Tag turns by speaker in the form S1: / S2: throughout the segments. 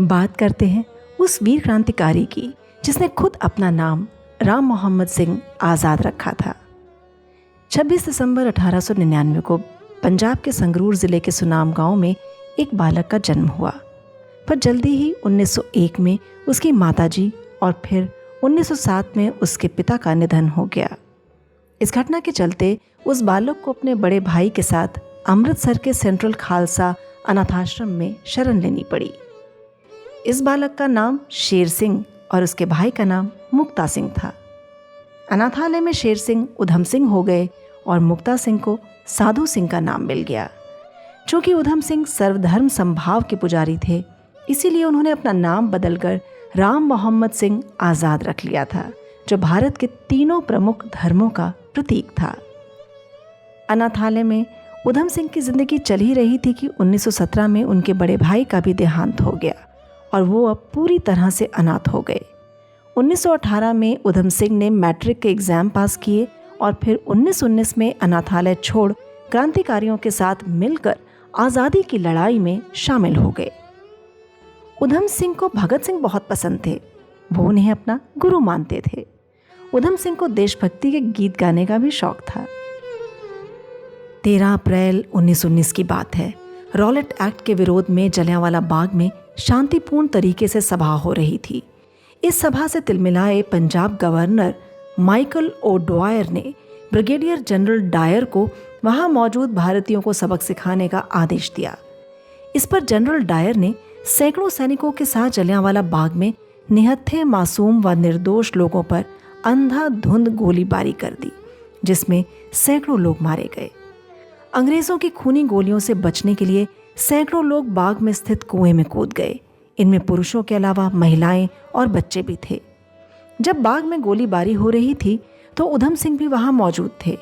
S1: बात करते हैं उस वीर क्रांतिकारी की जिसने खुद अपना नाम राम मोहम्मद सिंह आज़ाद रखा था। 26 दिसंबर 1899 को पंजाब के संगरूर ज़िले के सुनाम गांव में एक बालक का जन्म हुआ, पर जल्दी ही 1901 में उसकी माताजी और फिर 1907 में उसके पिता का निधन हो गया। इस घटना के चलते उस बालक को अपने बड़े भाई के साथ अमृतसर के सेंट्रल खालसा अनाथाश्रम में शरण लेनी पड़ी। इस बालक का नाम शेर सिंह और उसके भाई का नाम मुक्ता सिंह था। अनाथालय में शेर सिंह उधम सिंह हो गए और मुक्ता सिंह को साधु सिंह का नाम मिल गया। चूँकि उधम सिंह सर्वधर्म समभाव के पुजारी थे, इसीलिए उन्होंने अपना नाम बदलकर राम मोहम्मद सिंह आज़ाद रख लिया था, जो भारत के तीनों प्रमुख धर्मों का प्रतीक था। अनाथालय में उधम सिंह की ज़िंदगी चल ही रही थी कि 1917 में उनके बड़े भाई का भी देहांत हो गया और वो अब पूरी तरह से अनाथ हो गए। 1918 में उधम सिंह ने मैट्रिक के एग्ज़ाम पास किए और फिर 1919 में अनाथालय छोड़ क्रांतिकारियों के साथ मिलकर आज़ादी की लड़ाई में शामिल हो गए। उधम सिंह को भगत सिंह बहुत पसंद थे, वो उन्हें अपना गुरु मानते थे। उधम सिंह को देशभक्ति के गीत गाने का भी शौक था। 13 अप्रैल 1919 की बात है। रॉलेट एक्ट के विरोध में जलियांवाला बाग में शांतिपूर्ण तरीके से सभा हो रही थी। इस सभा से तिलमिलाए पंजाब गवर्नर माइकल ओ'ड्वायर ने ब्रिगेडियर जनरल डायर को वहां मौजूद भारतीयों को सबक सिखाने का आदेश दिया। इस पर जनरल डायर ने सैकड़ों सैनिकों के साथ जलियांवाला बाग में निहत्थे मासूम व निर्दोष लोगों पर अंधाधुंध गोलीबारी कर दी, जिसमें सैकड़ों लोग मारे गए। अंग्रेजों की खूनी गोलियों से बचने के लिए सैकड़ों लोग बाग में स्थित कुएं में कूद गए। इनमें पुरुषों के अलावा महिलाएं और बच्चे भी थे। जब बाग में गोलीबारी हो रही थी तो उधम सिंह भी वहां मौजूद थे।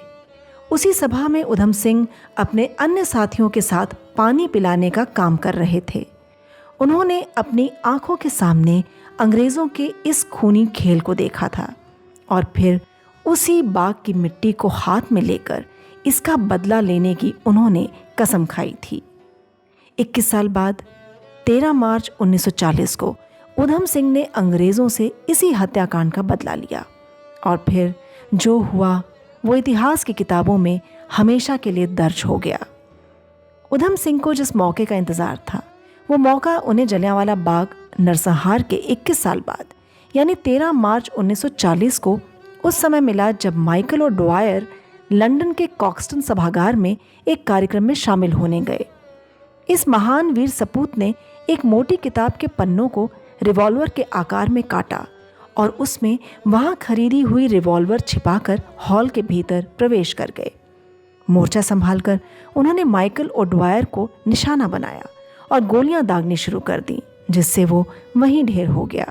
S1: उसी सभा में उधम सिंह अपने अन्य साथियों के साथ पानी पिलाने का काम कर रहे थे। उन्होंने अपनी आंखों के सामने अंग्रेजों के इस खूनी खेल को देखा था और फिर उसी बाग की मिट्टी को हाथ में लेकर इसका बदला लेने की उन्होंने कसम खाई थी। 21 साल बाद 13 मार्च 1940 को उधम सिंह ने अंग्रेज़ों से इसी हत्याकांड का बदला लिया और फिर जो हुआ वो इतिहास की किताबों में हमेशा के लिए दर्ज हो गया। उधम सिंह को जिस मौके का इंतज़ार था, वो मौका उन्हें जलियांवाला बाग नरसंहार के 21 साल बाद यानी 13 मार्च 1940 को उस समय मिला जब माइकल ओ'ड्वायर लंदन के कॉक्सटन सभागार में एक कार्यक्रम में शामिल होने गए। इस महान वीर सपूत ने एक मोटी किताब के पन्नों को रिवॉल्वर के आकार में काटा और उसमें वहां खरीदी हुई रिवॉल्वर छिपाकर हॉल के भीतर प्रवेश कर गए। मोर्चा संभालकर उन्होंने माइकल ओ'ड्वायर को निशाना बनाया और गोलियां दागनी शुरू कर दी, जिससे वो वहीं ढेर हो गया।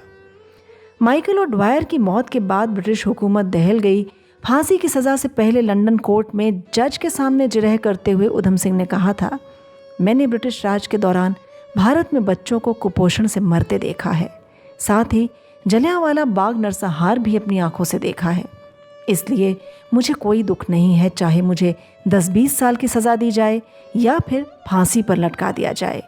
S1: माइकल ओ'ड्वायर की मौत के बाद ब्रिटिश हुकूमत दहल गई। फांसी की सज़ा से पहले लंदन कोर्ट में जज के सामने जिरह करते हुए उधम सिंह ने कहा था, मैंने ब्रिटिश राज के दौरान भारत में बच्चों को कुपोषण से मरते देखा है, साथ ही जलियांवाला बाग नरसंहार भी अपनी आंखों से देखा है। इसलिए मुझे कोई दुख नहीं है, चाहे मुझे 10-20 साल की सज़ा दी जाए या फिर फांसी पर लटका दिया जाए।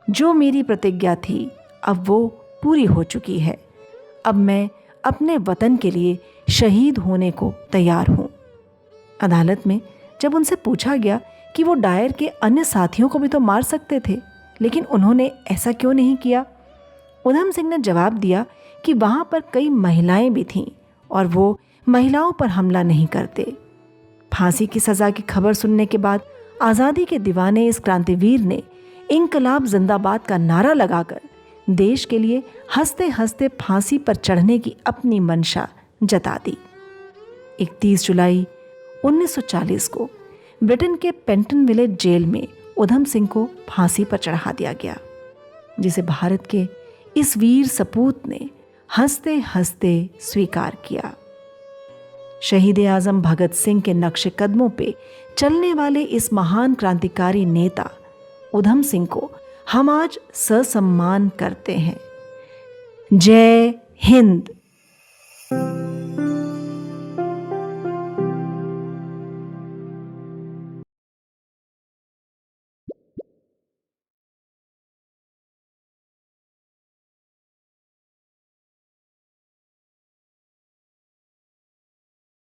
S1: जो मेरी प्रतिज्ञा थी अब वो पूरी हो चुकी है। अब मैं अपने वतन के लिए शहीद होने को तैयार हूँ। अदालत में जब उनसे पूछा गया कि वो डायर के अन्य साथियों को भी तो मार सकते थे, लेकिन उन्होंने ऐसा क्यों नहीं किया, उधम सिंह ने जवाब दिया कि वहाँ पर कई महिलाएं भी थीं और वो महिलाओं पर हमला नहीं करते। फांसी की सज़ा की खबर सुनने के बाद आज़ादी के दीवाने इस क्रांतिवीर ने इंकलाब जिंदाबाद का नारा लगाकर देश के लिए हंसते हंसते फांसी पर चढ़ने की अपनी मंशा जता दी। 31 जुलाई 1940 को ब्रिटेन के पेंटन विलेज जेल में उधम सिंह को फांसी पर चढ़ा दिया गया, जिसे भारत के इस वीर सपूत ने हंसते हंसते स्वीकार किया। शहीद आज़म भगत सिंह के नक्शे कदमों पे चलने वाले इस महान क्रांतिकारी नेता उधम सिंह को हम आज ससम्मान करते हैं। जय हिंद।